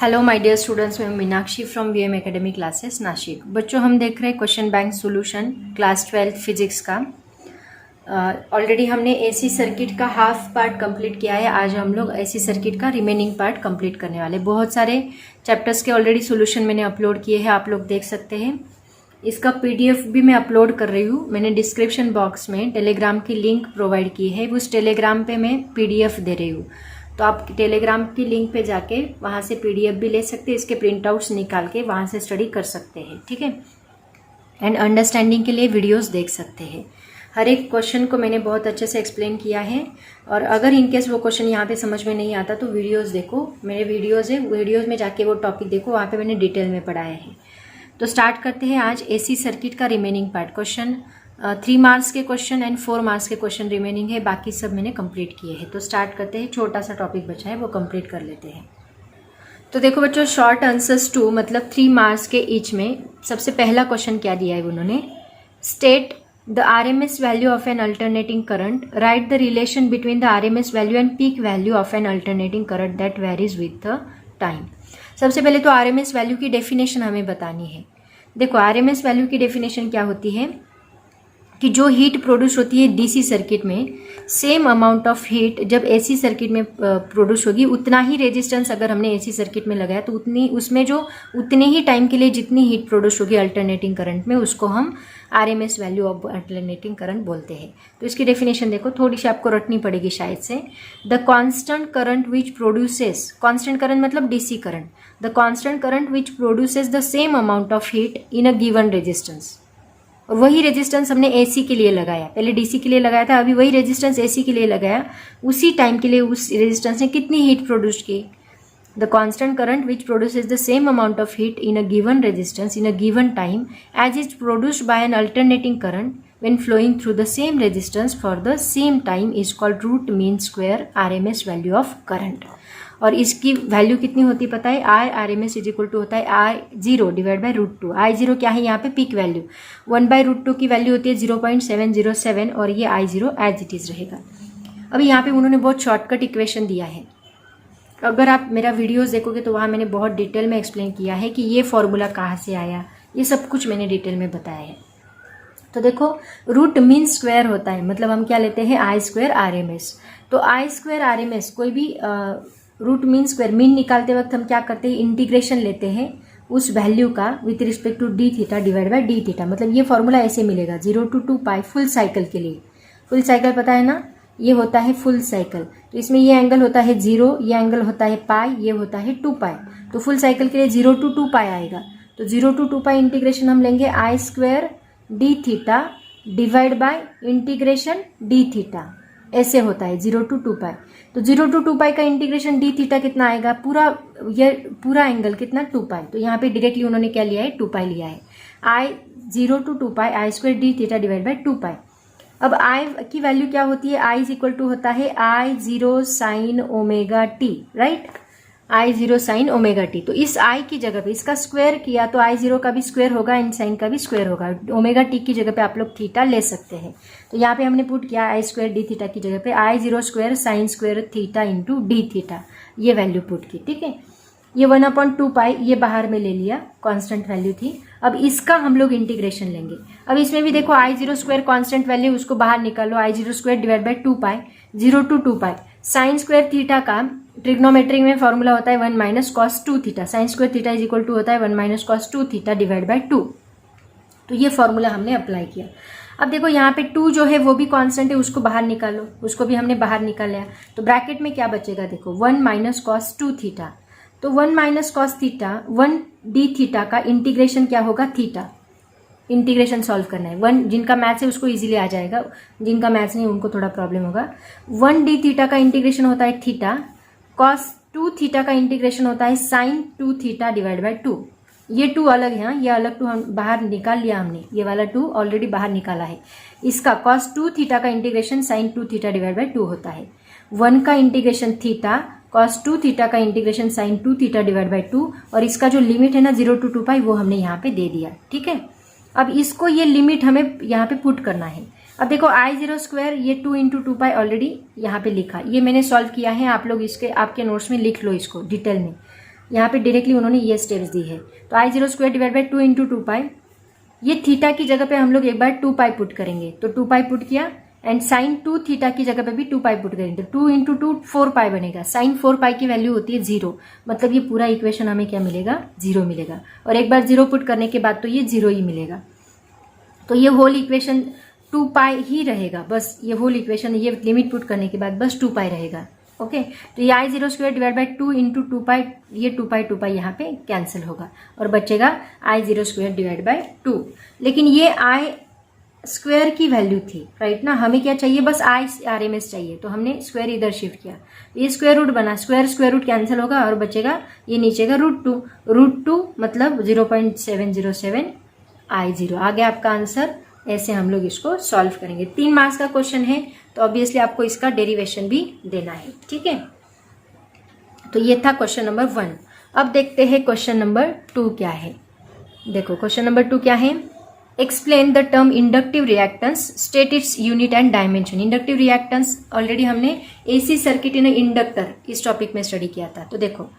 Hello my dear students, मैं Meenakshi from VM academy classes Nashik. बच्चों, हम देख रहे हैं question bank solution class 12 physics का। ऑलरेडी हमने एसी सर्किट का हाफ पार्ट कंप्लीट किया है। आज हम लोग एसी सर्किट का रिमेनिंग पार्ट कंप्लीट करने वाले। बहुत सारे चैप्टर्स के ऑलरेडी सॉल्यूशन मैंने अपलोड किए हैं, आप लोग देख सकते हैं। इसका पीडीएफ भी मैं अपलोड कर रही हूँ। मैंने डिस्क्रिप्शन बॉक्स में टेलीग्राम की लिंक प्रोवाइड की है, उस टेलीग्राम पे मैं पीडीएफ दे रही हूँ। तो आप टेलीग्राम की लिंक पे जाके वहाँ से पीडीएफ भी ले सकते हैं, इसके प्रिंट आउट्स निकाल के वहाँ से स्टडी कर सकते हैं, ठीक है। एंड अंडरस्टैंडिंग के लिए वीडियोस देख सकते हैं। हर एक क्वेश्चन को मैंने बहुत अच्छे से एक्सप्लेन किया है, और अगर इनकेस वो क्वेश्चन यहाँ पे समझ में नहीं आता तो वीडियोस देखो, मेरे वीडियोस है, वीडियोस में जाके वो टॉपिक देखो, वहाँ पे मैंने डिटेल में पढ़ाया है। तो स्टार्ट करते हैं आज एसी सर्किट का रिमेनिंग पार्ट। क्वेश्चन 3 मार्क्स के क्वेश्चन एंड 4 मार्क्स के क्वेश्चन रिमेनिंग है, बाकी सब मैंने कंप्लीट किए हैं। तो स्टार्ट करते हैं, छोटा सा टॉपिक बचा है वो कंप्लीट कर लेते हैं। तो देखो बच्चों, शॉर्ट आंसर्स 2 मतलब 3 मार्क्स के ईच में सबसे पहला क्वेश्चन क्या दिया है उन्होंने, state the RMS value of N alternating current, right the relation between the RMS value and peak value of N alternating current that varies with the time. सबसे पहले तो आरएमएस वैल्यू की डेफिनेशन हमें बतानी है। देखो, आरएमएस वैल्यू की definition क्या होती है कि जो हीट प्रोड्यूस होती है डीसी सर्किट में, सेम अमाउंट ऑफ हीट जब एसी सर्किट में प्रोड्यूस होगी, उतना ही रेजिस्टेंस अगर हमने एसी सर्किट में लगाया तो उतनी उसमें जो उतने ही टाइम के लिए जितनी हीट प्रोड्यूस होगी अल्टरनेटिंग करंट में, उसको हम RMS value of alternating current बोलते हैं। तो इसकी डेफिनेशन देखो, थोड़ी सी आपको रटनी पड़ेगी शायद से। The constant current which produces, constant current मतलब DC current, the constant current which produces the same amount of heat in a given resistance. और वही रेजिस्टेंस हमने एसी के लिए लगाया, पहले डीसी के लिए लगाया था, अभी वही रेजिस्टेंस एसी के लिए लगाया। उसी टाइम के लिए उस रेजिस्टेंस ने कितनी हीट प्रोड्यूस की, the constant current which produces the same amount of heat in a given resistance in a given time as is produced by an alternating current when flowing through the same resistance for the same time is called root mean square RMS value of current। और इसकी value कितनी होती है पता है, I R M S is equal to होता है I0 divide by √2। I0 क्या है यहाँ पे, पीक वैल्यू। 1/√2 की वैल्यू होती है 0.707 और ये I0 एज इट इज रहेगा। अभी यहाँ पे उन्होंने बहुत शॉर्टकट इक्वेशन दिया है। अगर आप मेरा वीडियोस देखोगे तो वहाँ मैंने बहुत डिटेल में एक्सप्लेन किया है कि ये फॉर्मूला कहाँ से आया, ये सब कुछ मैंने डिटेल में बताया है। तो देखो, रूट मीन स्क्वायर होता है, मतलब हम क्या लेते हैं, I² RMS। तो I² RMS कोई भी रूट मीन स्क्वायर, मीन निकालते वक्त हम क्या करते हैं, इंटीग्रेशन लेते हैं उस वैल्यू का with respect to D theta divide by D theta. मतलब ये फॉर्मूला ऐसे मिलेगा 0 to 2π फुल साइकिल के लिए। फुल साइकिल पता है ना, ये होता है फुल साइकिल। तो इसमें ये एंगल होता है 0, ये एंगल होता है पाई, ये होता है 2π। तो फुल साइकिल के लिए 0 to 2π आएगा। तो 0 to 2π इंटीग्रेशन हम लेंगे I² D theta divide bye integration D theta, ऐसे होता है 0 to 2π। तो 0 to 2π का इंटीग्रेशन डी थीटा कितना आएगा, पूरा एंगल कितना, 2π। तो यहाँ पे डायरेक्टली उन्होंने क्या लिया है, 2π लिया है। I0 to 2π I² D theta divide by 2π। अब I की वैल्यू क्या होती है, I इज इक्वल टू होता है I0 sine omega T, right, I0 sine omega T. तो इस I की जगह पे इसका स्क्वायर किया तो I0 का भी स्क्वायर होगा एंड साइन का भी स्क्वायर होगा। ओमेगा टी की जगह पे आप लोग थीटा ले सकते हैं। तो यहाँ पे हमने पुट किया I² डी थीटा की जगह पे I0² sign square theta into D theta, ये वैल्यू पुट की, ठीक है। ये 1/2π ये बाहर में ले लिया, कांस्टेंट वैल्यू थी। अब इसका हम लोग इंटीग्रेशन लेंगे। अब इसमें भी देखो I0² कांस्टेंट वैल्यू, उसको बाहर निकालो, I0² divide by 2π, 0 to 2π। Sine square theta का ट्रिग्नोमेट्री में फॉर्मूला होता है 1 - cos 2 थीटा। Sine square theta is equal to होता है 1 - cos 2 थीटा डिवाइड बाई 2। तो ये फॉर्मूला हमने अप्लाई किया। अब देखो यहाँ पे 2 जो है वो भी कांस्टेंट है, उसको बाहर निकालो, उसको भी हमने बाहर निकाल लिया। तो ब्रैकेट में क्या बचेगा, देखो 1 - cos 2 थीटा। तो 1 - cos थीटा 1 डी थीटा का इंटीग्रेशन क्या होगा, थीटा। इंटीग्रेशन सॉल्व करना है। 1 जिनका मैथ्स है उसको इजीली आ जाएगा, जिनका मैथ्स नहीं उनको थोड़ा प्रॉब्लम होगा। 1 डी थीटा का इंटीग्रेशन होता है थीटा, cos 2 थीटा का इंटीग्रेशन होता है sin 2 थीटा डिवाइड बाई 2। ये 2 अलग है, ये अलग 2 हम बाहर निकाल लिया हमने, ये वाला 2 ऑलरेडी बाहर निकाला है। इसका cos 2 थीटा का integration sin 2 theta divide by 2 होता है। 1 का इंटीग्रेशन थीटा, cos 2 थीटा का integration sin 2 theta divide by 2, और इसका जो लिमिट है ना 0 to 2π वो हमने यहाँ पे दे दिया, ठीक है। अब इसको ये लिमिट हमें यहाँ पे पुट करना है। अब देखो I0² ये 2 × 2π ऑलरेडी यहाँ पे लिखा, ये मैंने सॉल्व किया है। आप लोग इसके आपके नोट्स में लिख लो इसको डिटेल में। यहाँ पे डायरेक्टली उन्होंने ये स्टेप्स दी है। तो I0 square divide by 2 into 2 पाई, ये थीटा की जगह पे हम लोग एक बार 2 पाई पुट करेंगे, तो 2 पाई पुट किया, एंड साइन 2 थीटा की जगह पे भी 2 पाई पुट करेंगे, तो 2 इंटू 2 4 पाई बनेगा। साइन 4 पाई की वैल्यू होती है 0, मतलब ये पूरा इक्वेशन हमें क्या मिलेगा, 0 मिलेगा। और एक बार 0 पुट करने के बाद तो ये 0 ही मिलेगा। तो ये होल इक्वेशन 2 पाई ही रहेगा, बस ये होल इक्वेशन, ये लिमिट पुट करने के बाद बस 2 पाई रहेगा। ओके, तो ये I0 square divide by 2 into 2 पाई, ये 2 पाई यहाँ पे कैंसिल होगा और बचेगा I0 स्क्वायर डिवाइड बाई 2। लेकिन ये I स्क्वायर की वैल्यू थी, राइट ना, हमें क्या चाहिए, बस RMS चाहिए, तो हमने स्क्वायर इधर शिफ्ट किया, ये स्क्वायर रूट बना, स्क्वायर रूट कैंसिल होगा और बचेगा ये नीचे का √2 मतलब 0.707 I0। आ गया आपका आंसर। ऐसे हम लोग इसको सॉल्व करेंगे। 3 मार्क्स का क्वेश्चन है, तो ऑब्वियसली आपको इसका डेरिवेशन भी देना है, ठीक है। तो ये था क्वेश्चन नंबर 1। अब देखते हैं क्वेश्चन नंबर 2 क्या है। देखो क्वेश्चन नंबर 2 क्या है, explain the term inductive reactance, state its unit and dimension. Inductive reactance already हमने AC सर्किट इन इंडक्टर इस टॉपिक में स्टडी किया था। तो देखो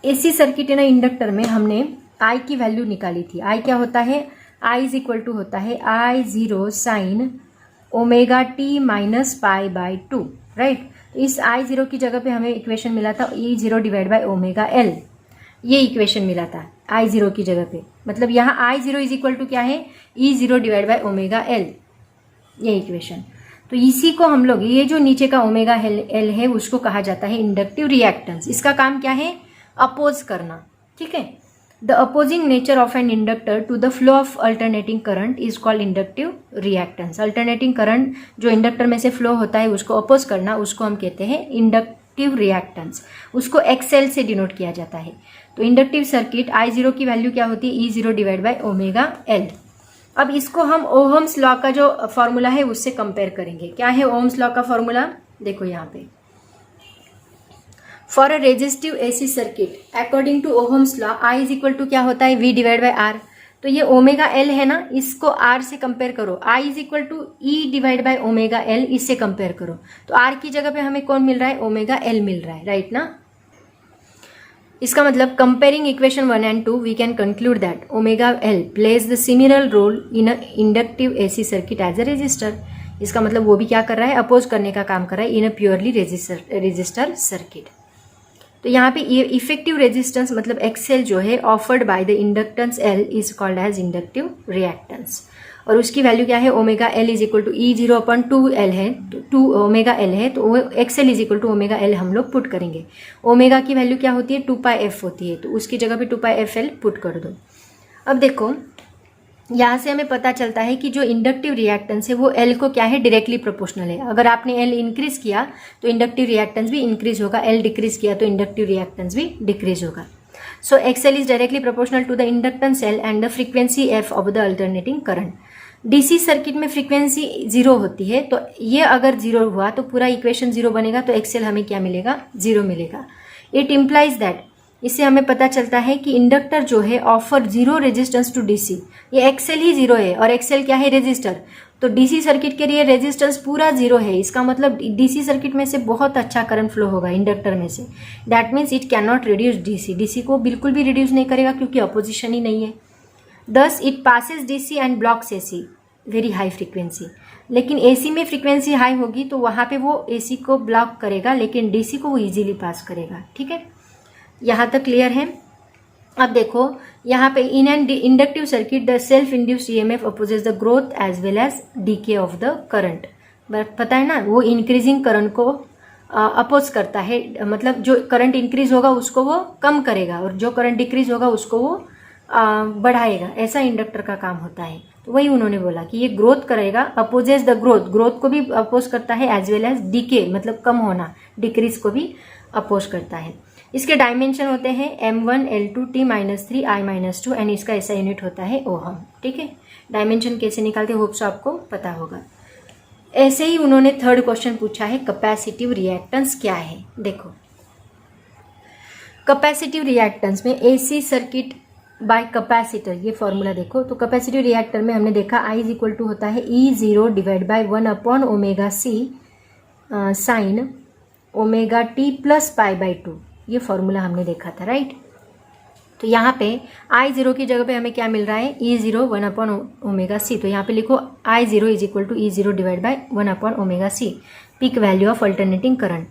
AC सर्किट इन इंडक्टर में हमने I की वैल्यू निकाली थी। I क्या होता है, I इज इक्वल टू होता है I0 sine omega t minus pi by 2, right. इस I0 की जगह पे हमें इक्वेशन मिला था E0 divide by omega L, ये इक्वेशन मिला था I0 की जगह पे, मतलब यहाँ I0 इज इक्वल टू क्या है, E0 divide by omega L, ये इक्वेशन। तो इसी को हम लोग, ये जो नीचे का ओमेगा L है उसको कहा जाता है इंडक्टिव रिएक्टेंस। इसका काम क्या है, अपोज करना, ठीक है। The opposing nature of an inductor to the flow of alternating current is called inductive reactance. Alternating current जो इंडक्टर में से फ्लो होता है उसको अपोज करना, उसको हम कहते हैं इंडक्टिव रिएक्टेंस। उसको XL से डिनोट किया जाता है। तो इंडक्टिव सर्किट I0 की वैल्यू क्या होती है, E0 divide by omega L। अब इसको हम ओहम्स लॉ का जो फॉर्मूला है उससे कंपेयर करेंगे। क्या है ओहम्स लॉ का फॉर्मूला, देखो यहाँ पे, for a resistive AC circuit according to Ohm's law I is equal to क्या होता है, V डिवाइड बाई R। तो ये ओमेगा L है ना, इसको R से कंपेयर करो, I is equal to E divide by omega L, इससे कंपेयर करो। तो R की जगह पे हमें कौन मिल रहा है, ओमेगा L मिल रहा है, राइट ना। इसका मतलब comparing equation 1 and 2 we can conclude that omega L plays the similar role in a inductive AC circuit as a resistor. इसका मतलब वो भी क्या कर रहा है, अपोज करने का काम कर रहा है in a purely resistor circuit. तो यहाँ पे इफेक्टिव रेजिस्टेंस मतलब XL जो है offered by the inductance L is called as inductive reactance. और उसकी वैल्यू क्या है, omega L is equal to E0 upon 2L है, तो 2 ओमेगा L है, तो XL is equal to omega L हम लोग पुट करेंगे। ओमेगा की वैल्यू क्या होती है, 2πf होती है, तो उसकी जगह पे 2πfL पुट कर दो। अब देखो यहाँ से हमें पता चलता है कि जो इंडक्टिव रिएक्टेंस है वो L को क्या है, डायरेक्टली प्रोपोर्शनल है। अगर आपने L इंक्रीज किया तो इंडक्टिव रिएक्टेंस भी इंक्रीज होगा, L डिक्रीज किया तो इंडक्टिव रिएक्टेंस भी डिक्रीज होगा। So XL is directly proportional to the inductance L and the frequency f of the alternating current. DC circuit में फ्रीक्वेंसी 0 होती है, तो ये अगर 0 हुआ तो पूरा इक्वेशन 0 बनेगा, तो XL हमें क्या मिलेगा, 0 मिलेगा। इट इम्प्लाइज दैट, इससे हमें पता चलता है कि इंडक्टर जो है ऑफर 0 रेजिस्टेंस टू DC। ये XL ही 0 है और XL क्या है, रेजिस्टर। तो DC सर्किट के लिए रेजिस्टेंस पूरा 0 है, इसका मतलब DC सर्किट में से बहुत अच्छा करंट फ्लो होगा इंडक्टर में से। That means it can not reduce DC को बिल्कुल भी रिड्यूस नहीं करेगा क्योंकि अपोजिशन ही नहीं है। Thus it passes DC and blocks AC very high frequency. लेकिन AC में फ्रीक्वेंसी हाई होगी तो वहाँ पे वो AC को ब्लॉक करेगा, लेकिन DC को वो ईजिली पास करेगा, ठीक है। यहाँ तक क्लियर है। अब देखो यहाँ पे in an inductive circuit the self induced EMF opposes the growth as well as decay of the current. पता है ना, वो इंक्रीजिंग करंट को अपोज करता है, मतलब जो करंट इंक्रीज होगा उसको वो कम करेगा और जो करंट डिक्रीज होगा उसको वो बढ़ाएगा। ऐसा इंडक्टर का काम होता है। तो वही उन्होंने बोला कि ये ग्रोथ करेगा, अपोजेस द ग्रोथ को भी अपोज करता है एज वेल एज डीके मतलब कम होना, डिक्रीज को भी अपोज करता है। इसके डायमेंशन होते हैं M1 L2 T-3 I-2 and इसका ऐसा यूनिट होता है ओहम, ठीक है। डायमेंशन कैसे निकालते होप सो आपको पता होगा। ऐसे ही उन्होंने थर्ड क्वेश्चन पूछा है कैपेसिटिव रिएक्टेंस क्या है। देखो कैपेसिटिव रिएक्टेंस में AC सर्किट बाय कैपेसिटर, ये फॉर्मूला देखो। तो कैपेसिटिव रिएक्टर में हमने देखा I इज इक्वल टू होता है E0 divide by 1 upon omega C sine omega T plus pi by 2, ये फॉर्मूला हमने देखा था, राइट। तो यहाँ पे I0 की जगह पे हमें क्या मिल रहा है, E0 1/ωc। तो यहाँ पे लिखो I0 is equal to E0 divide by 1/ωc, peak value of alternating current.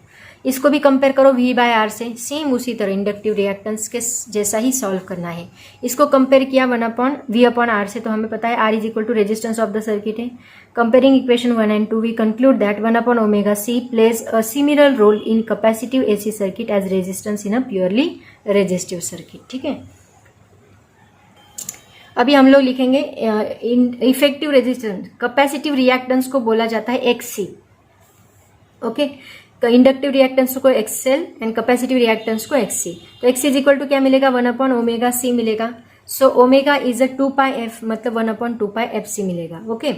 इसको भी कंपेयर करो V/R से, सेम उसी तरह इंडक्टिव रिएक्टेंस के जैसा ही सॉल्व करना है। इसको कंपेयर किया V/R से, तो हमें पता है R is equal to resistance of the circuit है। Comparing equation 1 and 2 we conclude that 1/ωc plays a similar role in capacitive AC circuit as resistance in a purely resistive circuit. ठीक है, अभी हम लोग लिखेंगे इफेक्टिव रेजिस्टेंस, कैपेसिटिव रिएक्टेंस को बोला जाता है XC। ओके, इंडक्टिव रिएक्टेंस को XL एंड कैपेसिटिव रिएक्टेंस को XC। तो XC इज इक्वल टू क्या मिलेगा, 1/ωc मिलेगा। So omega is a 2πf, मतलब 1/2πfc मिलेगा। ओके,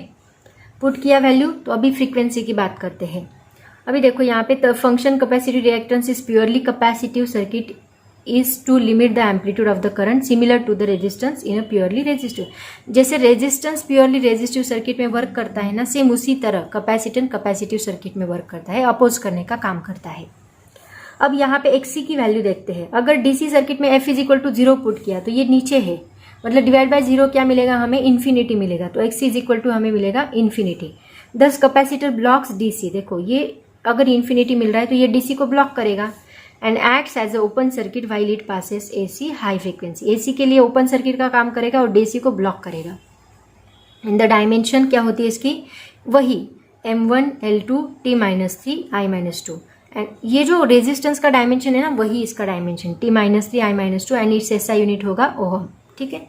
पुट किया वैल्यू। तो अभी फ्रीक्वेंसी की बात करते हैं। अभी देखो यहाँ पे function capacitive reactance is purely capacitive circuit is to limit the amplitude of the current similar to the resistance in a purely resistive। जैसे रेजिस्टेंस प्योरली रेजिस्टिव सर्किट में वर्क करता है ना, सेम उसी तरह कैपेसिटेंस कैपेसिटिव सर्किट में work करता है, अपोज करने का काम करता है। अब यहाँ पे XC की वैल्यू देखते हैं। अगर DC सर्किट में F is equal to 0 put किया तो ये नीचे है, मतलब डिवाइड बाय 0 क्या मिलेगा हमें, इन्फिनिटी मिलेगा। तो XC इज इक्वल टू हमें मिलेगा इन्फिनिटी। 10 capacitor blocks DC। देखो ये अगर इन्फिनिटी मिल रहा है तो ये DC को ब्लॉक करेगा and acts as a open circuit while it passes AC high frequency. AC के लिए ओपन सर्किट का काम करेगा और DC को ब्लॉक करेगा। एंड द डायमेंशन क्या होती है इसकी, वही M1 L2 T-3 I-2। And ये जो रेजिस्टेंस का डायमेंशन है ना, वही इसका dimension T-3 I-2 and it's SI unit होगा ओहम। ठीक है,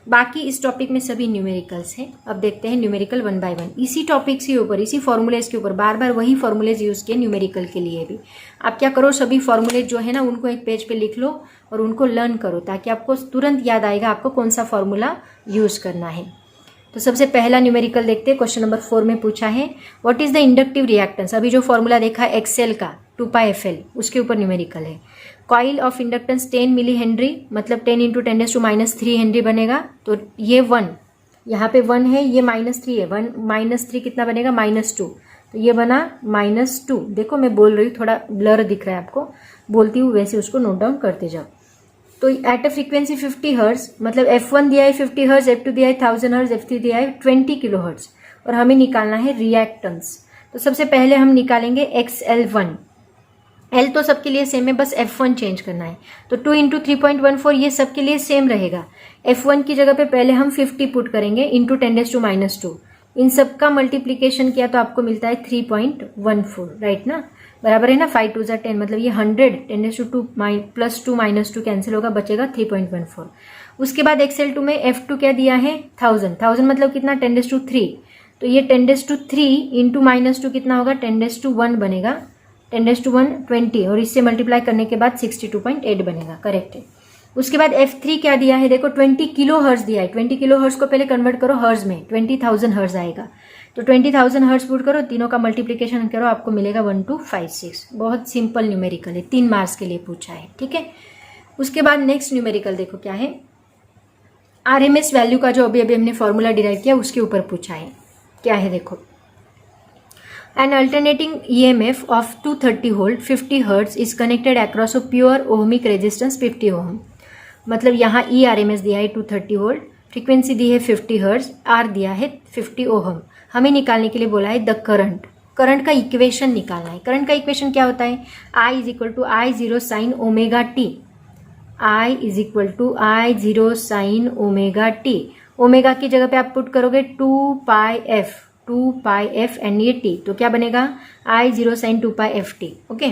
बाकी इस टॉपिक में सभी न्यूमेरिकल्स हैं। अब देखते हैं न्यूमेरिकल 1 by 1। इसी टॉपिक के ऊपर, इसी फॉर्मूलेज के ऊपर बार बार वही फॉर्मूलेज यूज किए न्यूमेरिकल के लिए भी। आप क्या करो, सभी फॉर्मूलेज जो है ना उनको एक पेज पे लिख लो और उनको लर्न करो, ताकि आपको तुरंत याद आएगा आपको कौन सा फॉर्मूला यूज करना है। तो सबसे पहला न्यूमेरिकल देखते हैं। क्वेश्चन नंबर 4 में पूछा है what is the inductive reactance. अभी जो फॉर्मूला देखा है XL का 2πfl, उसके ऊपर न्यूमेरिकल है। Coil of inductance 10 milli henry, मतलब 10 × 10⁻³ हेनरी बनेगा। तो ये 1, यहाँ पे 1 है, ये -3 है। 1 -3 कितना बनेगा, -2। तो ये बना -2। देखो मैं बोल रही हूँ, थोड़ा ब्लर दिख रहा है आपको, बोलती हूँ वैसे उसको नोट डाउन करते जाओ। तो एट अ फ्रीक्वेंसी 50 हर्ट्ज, मतलब F1 दिया है 50 हर्ट्ज, F2 दिया है 1000 हर्ट्ज, F3 दिया है 20 किलो हर्ट्ज, और हमें निकालना है रिएक्टेंस। तो सबसे पहले हम निकालेंगे XL1। L तो सबके लिए सेम है, बस F1 चेंज करना है। तो 2 × 3.14 ये सबके लिए सेम रहेगा। F1 की जगह पे पहले हम 50 पुट करेंगे × 10⁻²। इन सब का मल्टीप्लीकेशन किया तो आपको मिलता है 3.14, राइट ना, बराबर है ना। 5 × 2 = 10, मतलब ये 100 10⁻² + 2 -2 कैंसिल होगा, बचेगा 3.14। उसके बाद XL2 में F2 क्या दिया है, 1000 मतलब कितना, 10⁻3। तो ये 10⁻3 × -2 कितना होगा, 10⁻1 बनेगा। 10⁻1 20, और इससे मल्टीप्लाई करने के बाद 62.8 बनेगा, करेक्ट है। उसके बाद F3 क्या दिया है, देखो 20 किलो हर्ट्ज दिया है। 20 किलो हर्ट्ज को पहले कन्वर्ट करो हर्ट्ज में, 20,000 हर्ट्ज आएगा। तो 20,000 हर्ट्ज पुट करो, तीनों का मल्टीप्लीकेशन करो, आपको मिलेगा 1256। बहुत सिंपल न्यूमेरिकल है, 3 मार्क्स के लिए पूछा है। ठीक है, उसके बाद नेक्स्ट न्यूमेरिकल देखो क्या है, RMS वैल्यू का जो अभी अभी हमने फॉर्मूला डिराइव किया उसके ऊपर पूछा है। क्या है देखो, An alternating EMF of 230 volt 50 Hz is connected across a pure ohmic resistance 50 ohm। मतलब यहाँ ERMS दिया है 230 वोल्ट, फ्रीक्वेंसी दी है 50 हर्ट्ज, R दिया है 50 ओहम। हमें निकालने के लिए बोला है द करंट का इक्वेशन निकालना है। करंट का इक्वेशन क्या होता है, I = I0 sin ωt। I = I0 sin ωt। Omega की जगह पे आप पुट करोगे 2πf एंड ये t, तो क्या बनेगा, I0 sin 2πft। ओके,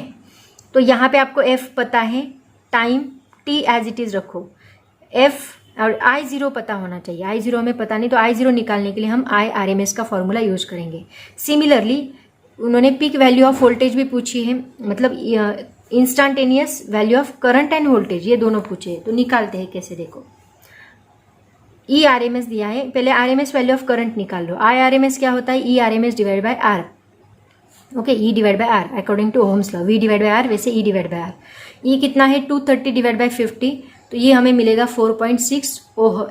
तो यहाँ पे आपको f पता है, time t as it is रखो, f और I0 पता होना चाहिए। I0 हमें पता नहीं, तो I0 निकालने के लिए हम IRMS का फॉर्मूला यूज करेंगे। सिमिलरली उन्होंने पीक वैल्यू ऑफ वोल्टेज भी पूछी है, मतलब instantaneous value of current and voltage, ये दोनों पूछे हैं। तो निकालते हैं कैसे, देखो ERMS दिया है, पहले RMS वैल्यू ऑफ करंट निकाल लो। IRMS क्या होता है, ERMS divide by R। Okay, E divide by R according to Ohm's law, V divide by R, वैसे E divide by R। E कितना है, 230 डिवाइड बाय 50, तो ये हमें मिलेगा 4.6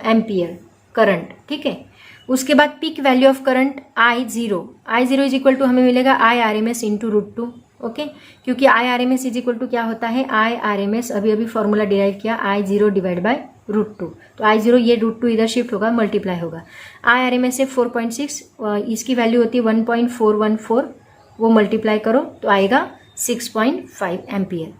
एम्पियर करंट। ठीक है, उसके बाद peak value of current I0 is equal to हमें मिलेगा IRMS × √2। ओके क्योंकि I R M S is equal to क्या होता है, आई आर एम एस अभी अभी फॉर्मूला डिराइव किया, आई जीरो डिवाइड बाय √2, तो आई जीरो ये √2 इधर शिफ्ट होगा, मल्टीप्लाई होगा। आई आर एम एस है 4.6, इसकी वैल्यू होती है 1.414, वो मल्टीप्लाई करो तो आएगा 6.5 एम्पियर।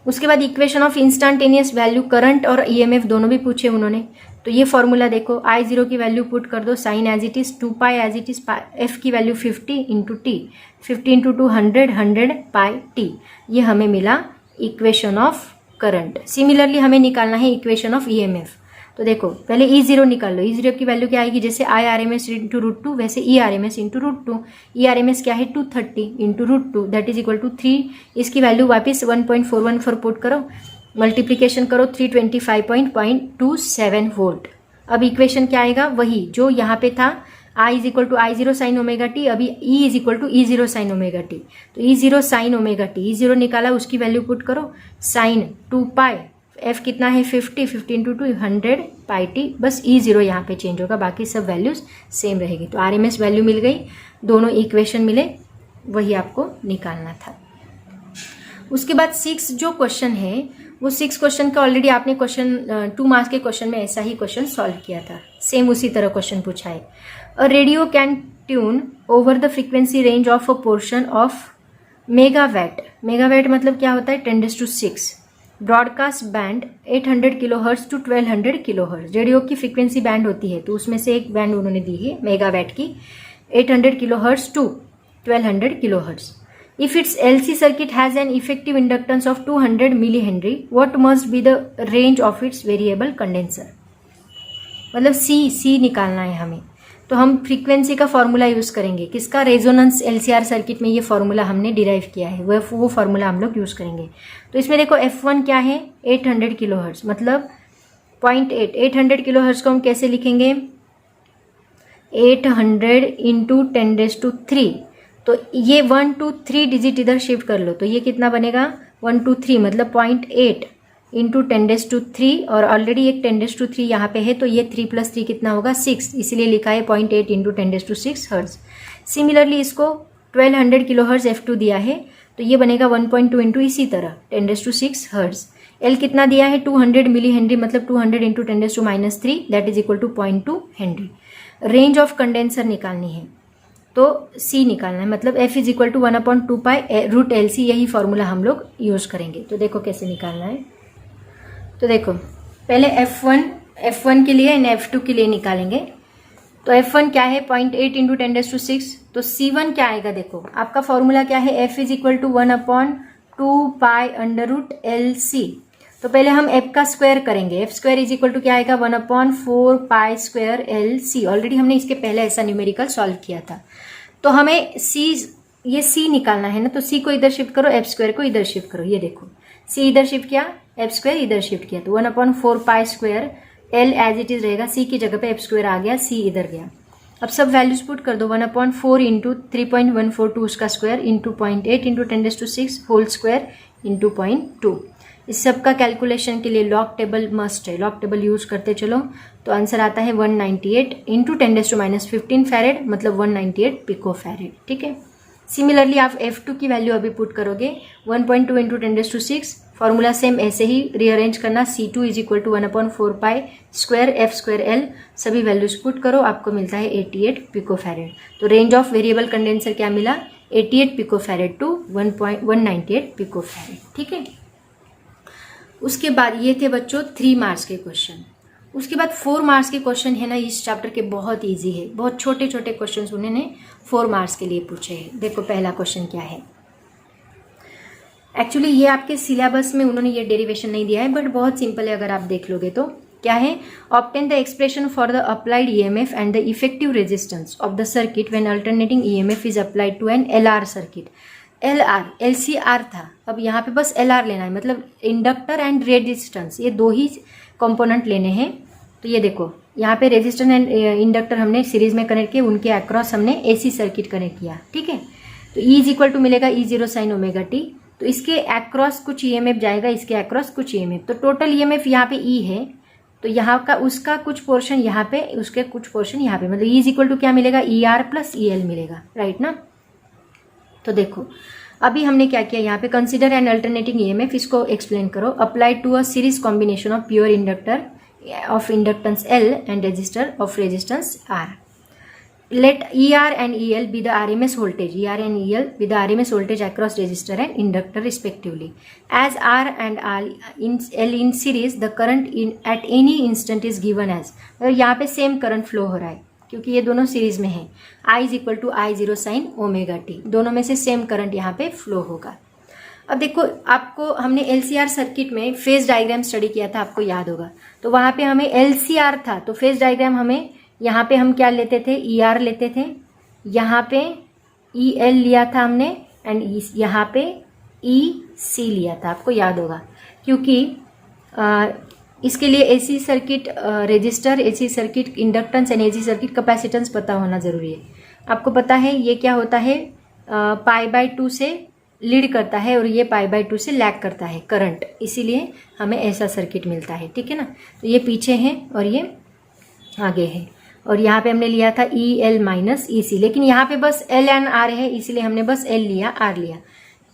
उसके बाद equation of instantaneous value, current और ईएमएफ दोनों भी पूछे उन्होंने, तो ये फॉर्मूला देखो, आई जीरो की वैल्यू पुट कर दो, sine as it is, 2 as it is, F की वैल्यू 50 इंटू टी, 50 इंटू 2 100, 100 पाई टी, ये हमें मिला इक्वेशन ऑफ करंट। सिमिलरली हमें निकालना है इक्वेशन ऑफ ईएमएफ, तो देखो पहले ई जीरो निकाल लो, ई जीरो की वैल्यू क्या आएगी, जैसे I R M S into √2 वैसे E R M S into √2, E R M S क्या है 230 into √2 that is equal to 3, इसकी वैल्यू वापस 1.414 पुट करो, मल्टीप्लीकेशन करो 325.27 वोल्ट। अब इक्वेशन क्या आएगा, वही जो यहाँ पे था, I is equal to I zero sine omega T, अभी E is equal to E zero sine omega T, तो E zero sine omega T, E zero निकाला उसकी वैल्यू पुट करो, साइन 2 पाई, एफ कितना है 50, 50 इंटू 2 100 पाई टी, बस E zero यहाँ पे चेंज होगा, बाकी सब वैल्यूज सेम रहेगी। तो आर एम एस वैल्यू मिल गई, दोनों इक्वेशन मिले, वही आपको निकालना था। उसके बाद 6 जो क्वेश्चन है वो 6 क्वेश्चन का ऑलरेडी आपने क्वेश्चन 2 मार्क्स के क्वेश्चन में ऐसा ही क्वेश्चन सॉल्व किया था, सेम उसी तरह क्वेश्चन पूछा है। A radio can tune over the frequency range of a portion of megawatt, megawatt मतलब क्या होता है 10⁶, broadcast band 800 kilohertz to 1200 kilohertz, radio की फ्रीक्वेंसी बैंड होती है तो उसमें से एक बैंड उन्होंने दी है मेगावैट की, 800 kilohertz to 1200 kilohertz. If its LC circuit has an effective inductance of 200 millihenry, what must be the range of its variable condenser? मतलब C निकालना है हमें, तो हम फ्रीक्वेंसी का फॉर्मूला यूज करेंगे, किसका, रेजोनेंस LCR सर्किट में ये फॉर्मूला हमने डिराइव किया है, वो फॉर्मूला हम लोग यूज करेंगे। तो इसमें देखो F1 क्या है 800 किलोहर्ट्ज, मतलब 0.8, 800 किलोहर्ट्ज को हम कैसे लिखेंगे, 800 इंटू 10⁻³ तो ये 1 2 3 डिजिट इधर शिफ्ट कर लो, तो ये कितना बनेगा 1 2 3 मतलब 0.8 इंटू 10⁻³ और ऑलरेडी एक 10⁻³ यहाँ पे है, तो ये 3 + 3 कितना होगा 6, इसलिए लिखा है 0.8 इंटू 10⁻6 हर्ट्ज। सिमिलरली इसको 1200 किलोहर्ट्ज F2 दिया है, तो ये बनेगा 1.2 इंटू इसी तरह 10⁻6 हर्ट्ज। एल कितना दिया है 200 मिली हेनरी, मतलब 200 into 10⁻³ that is equal to 0.2 henry. Range of condenser निकालनी है, तो C निकालना है, मतलब F is equal to 1/2 pi √LC, यही फॉर्मूला हम लोग यूज करेंगे। तो देखो कैसे निकालना है, तो देखो पहले F1 के लिए एंड F2 के लिए निकालेंगे। तो F1 क्या है 0.8 इंटू 10⁻6, तो C1 क्या आएगा, देखो आपका फॉर्मूला क्या है, F is equal to 1/2 pi √LC। तो पहले हम F का स्क्वायर करेंगे, F square is equal to क्या आएगा 1/4 पाई स्क्वायर LC, ऑलरेडी हमने इसके पहले ऐसा न्यूमेरिकल सॉल्व किया था। तो हमें ये C निकालना है ना, तो C को इधर शिफ्ट करो, F स्क्वायर को इधर शिफ्ट करो, ये देखो C इधर शिफ्ट किया, F स्क्वायर इधर शिफ्ट किया, तो 1/4 pi square L as it is रहेगा, C की जगह पे F स्क्वायर आ गया, C इधर गया। अब सब वैल्यूज पुट कर दो, 1/4 इंटू 3.142 उसका square into 0.8 into 10⁻6 whole square into 0.2। इस सब का कैलकुलेशन के लिए लॉग टेबल मस्ट है, लॉग टेबल यूज करते चलो, तो आंसर आता है 198 इंटू 10⁻15 फैरेड, मतलब 198 पिको फैरेड, ठीक है। सिमिलरली आप F2 की वैल्यू अभी पुट करोगे 1.2 इंटू 10⁻6, फॉर्मूला सेम ऐसे ही रीअरेंज करना, C2 is equal to 1/4 pi square F square L, सभी वैल्यूज पुट करो, आपको मिलता है 88 पिको फैरेड। तो रेंज ऑफ वेरिएबल कंडेंसर क्या मिला 88 pico farad to 198 pico farad, ठीक है। उसके बाद ये थे बच्चों 3 मार्क्स के क्वेश्चन। उसके बाद 4 मार्क्स के क्वेश्चन है ना, इस चैप्टर के बहुत इजी है, बहुत छोटे छोटे क्वेश्चन उन्होंने 4 मार्क्स के लिए पूछे हैं। देखो पहला क्वेश्चन क्या है, एक्चुअली ये आपके सिलेबस में उन्होंने ये डेरिवेशन नहीं दिया है, बट बहुत सिंपल है, अगर आप देख लोगे तो क्या है, obtain the expression for the applied EMF and the effective resistance of the circuit when alternating EMF is applied to an LR circuit. LCR था, अब यहाँ पे बस LR लेना है, मतलब इंडक्टर एंड रेजिस्टेंस, ये 2 ही कंपोनेंट लेने हैं। तो ये देखो यहाँ पे रेजिस्टेंस एंड इंडक्टर हमने सीरीज में कनेक्ट किए, उनके अक्रॉस हमने AC सर्किट कनेक्ट किया, ठीक है। तो E इज इक्वल टू मिलेगा E0 साइन ओमेगा टी, तो इसके अक्रॉस कुछ EMF जाएगा, इसके अक्रॉस कुछ EMF, तो टोटल EMF यहाँ पे E है, तो यहाँ का उसका कुछ पोर्शन यहाँ पे, उसके कुछ पोर्शन यहाँ पे, मतलब E इज इक्वल टू क्या मिलेगा ER प्लस EL मिलेगा, राइट ना। तो देखो अभी हमने क्या किया यहाँ पे, कंसिडर एन अल्टरनेटिंग ईएमएफ, इसको एक्सप्लेन करो। Applied to a series combination of pure inductor of inductance L and resistor of resistance R. Let ER and EL be the RMS voltage. ER and EL be the RMS voltage across resistor and inductor respectively. As R and L in series, the current at any instant is given as. यहाँ पे same current flow हो रहा है क्योंकि ये दोनों series में है। I is equal to I0 sine omega T, दोनों में से सेम करंट यहाँ पे फ्लो होगा। अब देखो, आपको हमने LCR सर्किट में फेज डायग्राम स्टडी किया था, आपको याद होगा। तो वहाँ पे हमें LCR था, तो फेज डायग्राम हमें यहाँ पे हम क्या लेते थे, ER लेते थे, यहाँ पे EL लिया था हमने, एंड यहाँ पे EC लिया था, आपको याद होगा। क्योंकि इसके लिए AC circuit resistor, AC circuit inductance and AC circuit capacitance पता होना ज़रूरी है। आपको पता है ये क्या होता है, π/2 से लीड करता है और ये π/2 से लैग करता है करंट, इसीलिए हमें ऐसा सर्किट मिलता है, ठीक है ना। तो ये पीछे है और ये आगे है, और यहाँ पे हमने लिया था EL माइनस EC, लेकिन यहाँ पे बस L एंड R है, इसलिए हमने बस L लिया, R लिया।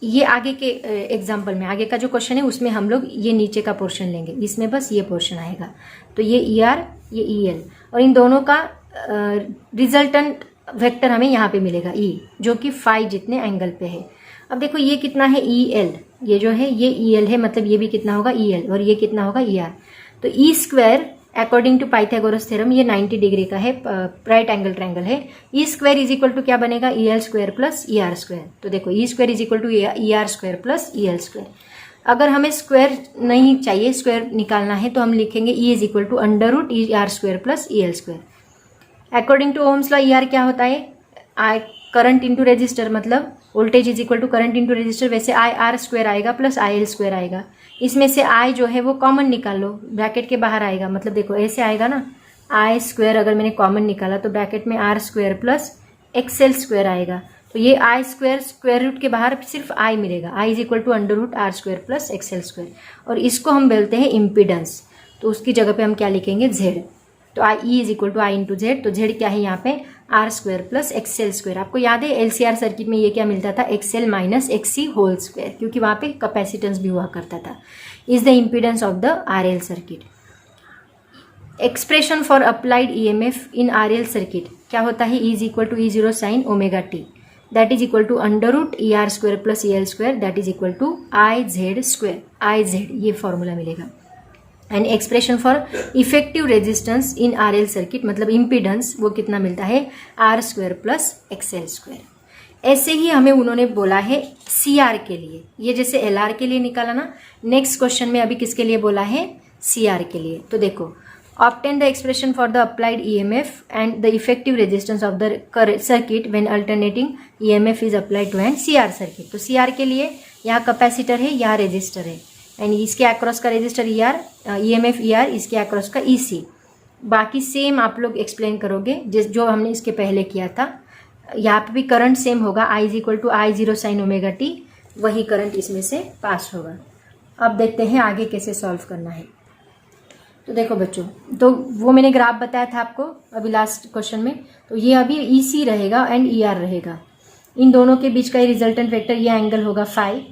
ये आगे के एग्जाम्पल में, आगे का जो क्वेश्चन है उसमें हम लोग ये नीचे का पोर्शन लेंगे, इसमें बस ये पोर्शन आएगा। तो ये ER, ये EL, और इन दोनों का रिजल्टेंट वेक्टर हमें यहाँ पे मिलेगा E, जो कि फाई जितने एंगल पे है। अब देखो ये कितना है EL, ये जो है ये EL है, मतलब ये भी कितना होगा EL, और ये कितना होगा ER। तो E square according to Pythagoras theorem ये 90 डिग्री का है, राइट एंगल ट्रायंगल है। E square is equal to क्या बनेगा, EL square plus ER square. तो देखो E square is equal to ER square plus EL square. अगर हमें स्क्वायर नहीं चाहिए, स्क्वायर निकालना है, तो हम लिखेंगे E is equal to under root ER square plus EL square. According to Ohm's law ER क्या होता है, I करंट इंटू रेजिस्टर, मतलब voltage is equal to current into resistor, वैसे IR स्क्वायर आएगा प्लस IL स्क्वायर आएगा। इसमें से I जो है वो कॉमन निकाल लो, ब्रैकेट के बाहर आएगा, मतलब देखो ऐसे आएगा ना, I स्क्वायर अगर मैंने कॉमन निकाला तो ब्रैकेट में R square plus XL square आएगा। तो ये I स्क्वायर स्क्वायर रूट के बाहर सिर्फ I मिलेगा, I is equal to under root R square plus XL square, और इसको हम बोलते हैं इम्पीडेंस। तो उसकी जगह पे हम क्या लिखेंगे, Z। तो E is equal to I into Z। तो Z क्या है यहाँ पे, R square plus XL square. आपको याद है LCR सर्किट में ये क्या मिलता था, XL minus XC whole square, क्योंकि वहाँ पे कैपेसिटेंस भी हुआ करता था। Is the impedance of the RL circuit. Expression for applied EMF in RL circuit क्या होता है, E is equal to E0 sine omega T, that is equal to under root ER square plus EL square, that is equal to IZ square, IZ ये formula मिलेगा। And expression for effective resistance in RL circuit, मतलब impedance, वो कितना मिलता है, R square plus XL square. ऐसे ही हमें उन्होंने बोला है CR के लिए, ये जैसे LR के लिए निकाला ना, नेक्स्ट क्वेश्चन में अभी किसके लिए बोला है, CR के लिए। तो देखो, obtain the expression for the applied EMF and the effective resistance of the circuit when alternating EMF is applied to an CR circuit. तो CR के लिए यहाँ कैपेसिटर है, यहाँ रेजिस्टर है, एंड इसके अक्रॉस का रेजिस्टर ER, EMF ER, इसके अक्रॉस का EC। बाकी सेम आप लोग एक्सप्लेन करोगे जो हमने इसके पहले किया था। यहाँ पे भी करंट सेम होगा, I is equal to I0 sine omega T, वही करंट इसमें से पास होगा। अब देखते हैं आगे कैसे सॉल्व करना है। तो देखो बच्चों, तो वो मैंने ग्राफ बताया था आपको अभी लास्ट क्वेश्चन में, तो ये अभी EC रहेगा एंड ER रहेगा, इन दोनों के बीच का ये रिजल्टेंट वेक्टर, ये एंगल होगा फाई।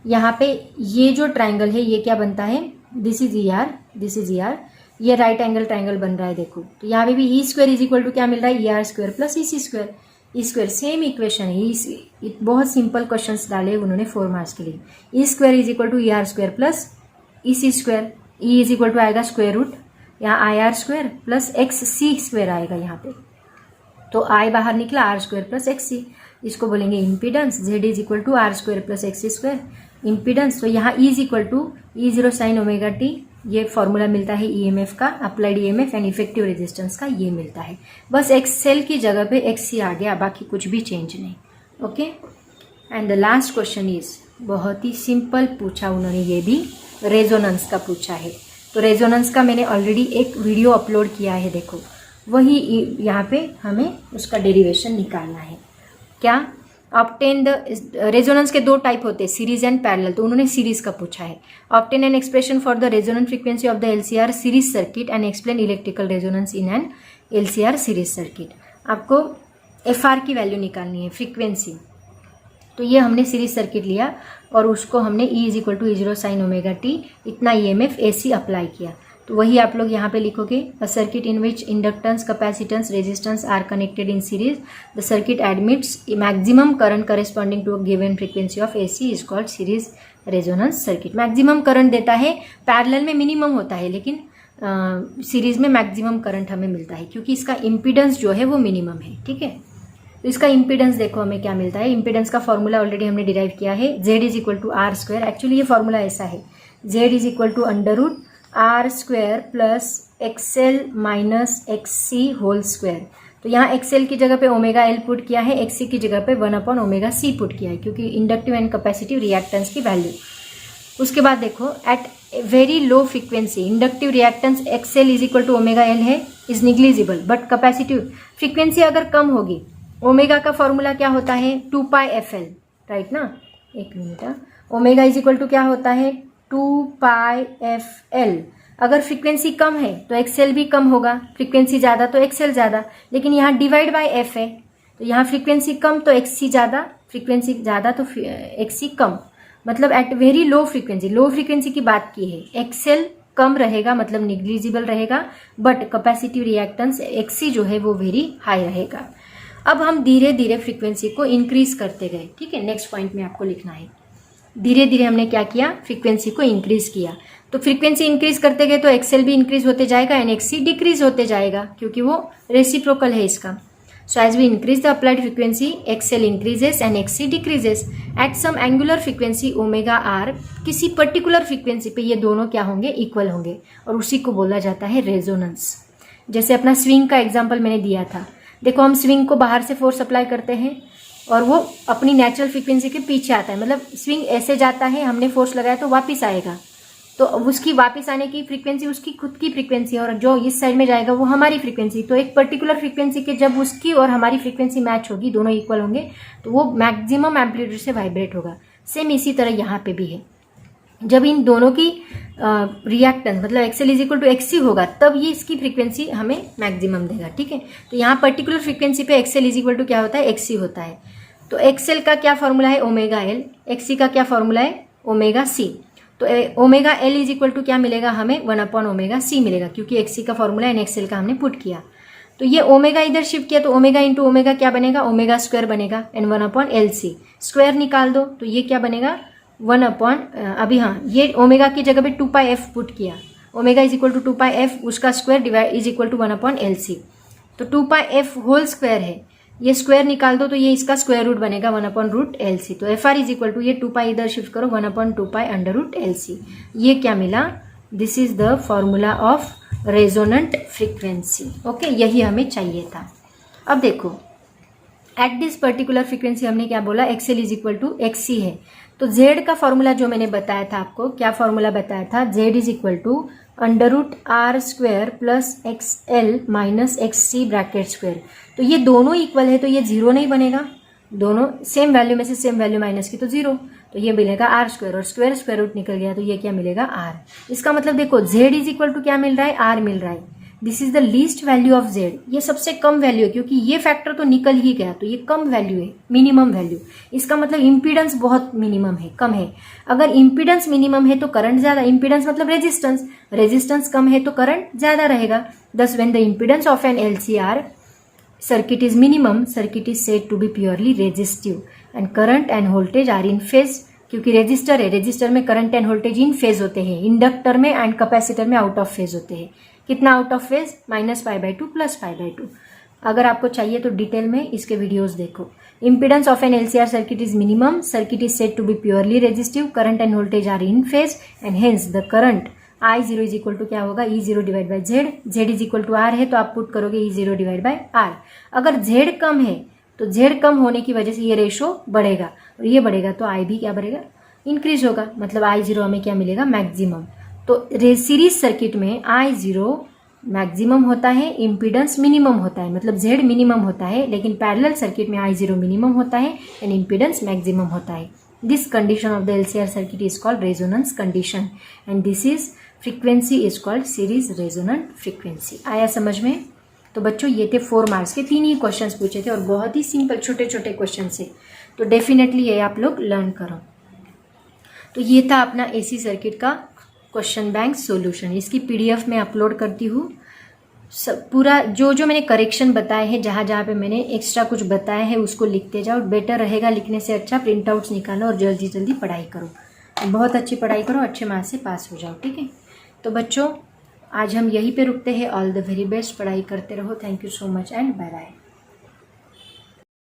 यहाँ पे ये जो ट्राइंगल है ये क्या बनता है, this is ER, this is ER, ये राइट एंगल ट्राइंगल बन रहा है। देखो तो यहाँ पे भी E square is equal to क्या मिल रहा है, ER square plus EC square. E square same equation है, बहुत सिंपल क्वेश्चंस डाले उन्होंने 4 मार्क्स के लिए। E square is equal to ER square plus EC square, E is equal to आएगा स्क्वायर रूट, यहाँ IR square plus XC square आएगा यहाँ पे, तो I बाहर निकला, R स्क्वायर प्लस XC, इसको बोलेंगे impedance. Z is equal to R square plus XC square, impedance. तो यहाँ E is equal to E0 sine omega T, ये फॉर्मूला मिलता है EMF का, applied EMF and effective resistance का ये मिलता है। बस XL की जगह पे XC आ गया, बाकी कुछ भी चेंज नहीं। Okay, and the last question is बहुत ही सिंपल पूछा उन्होंने, ये भी रेजोनेंस का पूछा है। तो रेजोनेंस का मैंने ऑलरेडी एक वीडियो अपलोड किया है, देखो वही यहाँ पे हमें उसका डेरिवेशन निकालना है। क्या, ऑब्टेन द रेजोनेंस के 2 टाइप होते हैं, सीरीज एंड पैरेलल, तो उन्होंने सीरीज का पूछा है। Obtain an expression for the resonant frequency of the LCR series circuit and explain electrical resonance in an LCR series circuit. आपको FR की वैल्यू निकालनी है, फ्रीक्वेंसी। तो ये हमने सीरीज सर्किट लिया और उसको हमने E is equal to E0 sine omega T इतना EMF AC अप्लाई किया। तो वही आप लोग यहाँ पे लिखोगे, a circuit in which inductance, capacitance, resistance are connected in series, the circuit admits maximum current corresponding to a given frequency of AC is called series resonance circuit. Maximum current देता है, पैरेलल में minimum होता है, लेकिन series में maximum current हमें मिलता है क्योंकि इसका इम्पीडेंस जो है वो मिनिमम है। ठीक है, तो इसका इम्पीडेंस देखो हमें क्या मिलता है। इम्पीडेंस का फॉर्मूला ऑलरेडी हमने डिराइव किया है, Z is equal to R square. Actually ये फॉर्मूला ऐसा है, Z is equal to under root R square plus XL minus XC whole square. तो यहाँ XL की जगह पे ओमेगा L पुट किया है, XC की जगह पे 1 ओमेगा C पुट किया है क्योंकि इंडक्टिव एंड कैपेसिटिव रिएक्टेंस की वैल्यू। उसके बाद देखो, at very low frequency inductive reactance XL is equal to omega L है, is negligible, but capacitive frequency अगर कम होगी, ओमेगा का फॉर्मूला क्या होता है 2πfl, राइट ना। एक minute, omega is equal to क्या होता है 2πfl। अगर फ्रीक्वेंसी कम है तो XL भी कम होगा, फ्रीक्वेंसी ज़्यादा तो XL ज़्यादा, लेकिन यहाँ डिवाइड बाय F है, तो यहाँ फ्रीक्वेंसी कम तो XC ज़्यादा, फ्रीक्वेंसी ज़्यादा तो XC कम। मतलब at very low frequency, low frequency की बात की है, XL कम रहेगा मतलब निग्लिजिबल रहेगा, बट कैपेसिटिव रिएक्टेंस XC जो है वो वेरी हाई रहेगा। अब हम धीरे धीरे फ्रीक्वेंसी को इंक्रीज करते गए। ठीक है, नेक्स्ट पॉइंट में आपको लिखना है, धीरे धीरे हमने क्या किया, फ्रीक्वेंसी को इंक्रीज किया। तो फ्रीक्वेंसी इंक्रीज करते गए तो XL भी इंक्रीज होते जाएगा एंड XC डिक्रीज होते जाएगा क्योंकि वो रेसिप्रोकल है इसका। So as we increase the applied frequency, XL increases and XC decreases. At some angular frequency omega r, किसी पर्टिकुलर फ्रीक्वेंसी पे ये दोनों क्या होंगे, इक्वल होंगे, और उसी को बोला जाता है रेजोनेंस। जैसे अपना स्विंग का एग्जांपल मैंने दिया था, देखो हम स्विंग को बाहर से फोर्स अप्लाई करते हैं और वो अपनी नेचुरल फ्रीक्वेंसी के पीछे आता है, मतलब स्विंग ऐसे जाता है, हमने फोर्स लगाया तो वापिस आएगा, तो उसकी वापस आने की फ्रीक्वेंसी उसकी खुद की फ्रीक्वेंसी और जो इस साइड में जाएगा वो हमारी फ्रीक्वेंसी। तो एक पर्टिकुलर फ्रीक्वेंसी के जब उसकी और हमारी फ्रीक्वेंसी मैच होगी, दोनों इक्वल होंगे, तो वो मैक्सिमम एम्पलीट्यूड से वाइब्रेट होगा। सेम इसी तरह यहाँ पे भी है, जब इन दोनों की रिएक्टेंस मतलब XL is equal to XC होगा तब ये इसकी फ्रीक्वेंसी हमें मैक्सिमम देगा। ठीक है, तो यहाँ पर्टिकुलर फ्रीक्वेंसी पे XL इज इक्वल टू क्या होता है, XC होता है। तो XL का क्या फॉर्मूला है ओमेगा L, XC का क्या फॉर्मूला है ओमेगा C। तो omega L is equal to क्या मिलेगा हमें 1 ओमेगा C मिलेगा क्योंकि XC का फॉर्मूला एंड XL का हमने पुट किया। तो ये ओमेगा इधर शिफ्ट किया तो ओमेगा इंटू ओमेगा क्या बनेगा, ओमेगा स्क्वायर बनेगा एंड 1/LC। स्क्वायर निकाल दो तो ये क्या बनेगा 1 अभी हाँ ये ओमेगा की जगह पे 2πf पुट किया, omega is equal to 2πf, उसका square divide is equal to 1/LC। तो 2πf होल स्क्वायर है, ये स्क्वायर निकाल दो तो ये इसका स्क्वायर रूट बनेगा 1/√LC। तो FR इज इक्वल टू ये 2π इधर शिफ्ट करो 1/2π√LC। ये क्या मिला, this is the formula of resonant frequency. Okay, यही हमें चाहिए था। अब देखो एट दिस पर्टिकुलर फ्रीक्वेंसी हमने क्या बोला, XL is equal to XC है। तो Z का फॉर्मूला जो मैंने बताया था आपको, क्या फॉर्मूला बताया था, Z is equal to √R² plus XL minus XC bracket square. तो ये दोनों इक्वल है तो ये जीरो नहीं बनेगा, दोनों सेम वैल्यू में से सेम वैल्यू माइनस की तो जीरो, तो ये मिलेगा R² और स्क्वायर स्क्वायर रूट निकल गया तो ये क्या मिलेगा R। इसका मतलब देखो Z इज इक्वल टू क्या मिल रहा है, R मिल रहा है। This is the least value of Z, ये सबसे कम वैल्यू है क्योंकि ये फैक्टर तो निकल ही गया तो ये कम वैल्यू है, मिनिमम वैल्यू। इसका मतलब इम्पीडेंस बहुत मिनिमम है, कम है। अगर इम्पीडेंस मिनिमम है तो करंट ज्यादा, इम्पीडेंस मतलब रेजिस्टेंस, रेजिस्टेंस कम है तो करंट ज्यादा रहेगा। Thus when the impedance of an LCR circuit is minimum, circuit is said to be purely resistive and current and voltage are in phase। क्योंकि resistor है, रेजिस्टर में current and voltage in phase होते हैं, inductor में and capacitor में out of phase होते हैं। कितना आउट ऑफ फेज, -π/2 + π/2। अगर आपको चाहिए तो डिटेल में इसके वीडियोस देखो। Impedance of an LCR circuit is minimum, circuit is said to be purely resistive, current and voltage are in phase and hence the current I0 is equal to क्या होगा, E0 divide by Z। Z is equal to R है तो आप put करोगे E0 divide बाई R। अगर Z कम है तो Z कम होने की वजह से ये रेशो बढ़ेगा और ये बढ़ेगा तो I भी क्या बढ़ेगा, इंक्रीज होगा। मतलब I0 हमें क्या मिलेगा, मैक्सिमम। तो सीरीज सर्किट में I0 मैक्सिमम होता है, इम्पीडेंस मिनिमम होता है, मतलब Z मिनिमम होता है, लेकिन पैरेलल सर्किट में I0 मिनिमम होता है एंड इम्पीडेंस मैक्सिमम होता है। This condition of the LCR circuit is called resonance condition and this is frequency is called series resonant frequency. आया समझ में? तो बच्चों ये थे 4 मार्क्स के 3 ही क्वेश्चंस पूछे थे और बहुत ही सिंपल छोटे छोटे क्वेश्चन से, तो डेफिनेटली ये आप लोग लर्न करो। तो ये था अपना एसी सर्किट का क्वेश्चन बैंक सॉल्यूशन। इसकी पीडीएफ में अपलोड करती हूँ। सब पूरा जो जो मैंने करेक्शन बताए हैं, जहाँ जहाँ पे मैंने एक्स्ट्रा कुछ बताया है उसको लिखते जाओ। बेटर रहेगा लिखने से अच्छा प्रिंट आउट्स निकालो और जल्दी जल्दी पढ़ाई करो। बहुत अच्छी पढ़ाई करो, अच्छे मार्क्स से पास हो जाओ, ठीक है। तो बच्चों आज हम यहीं पे रुकते हैं। ऑल द वेरी बेस्ट, पढ़ाई करते रहो। Thank you so much and bye bye.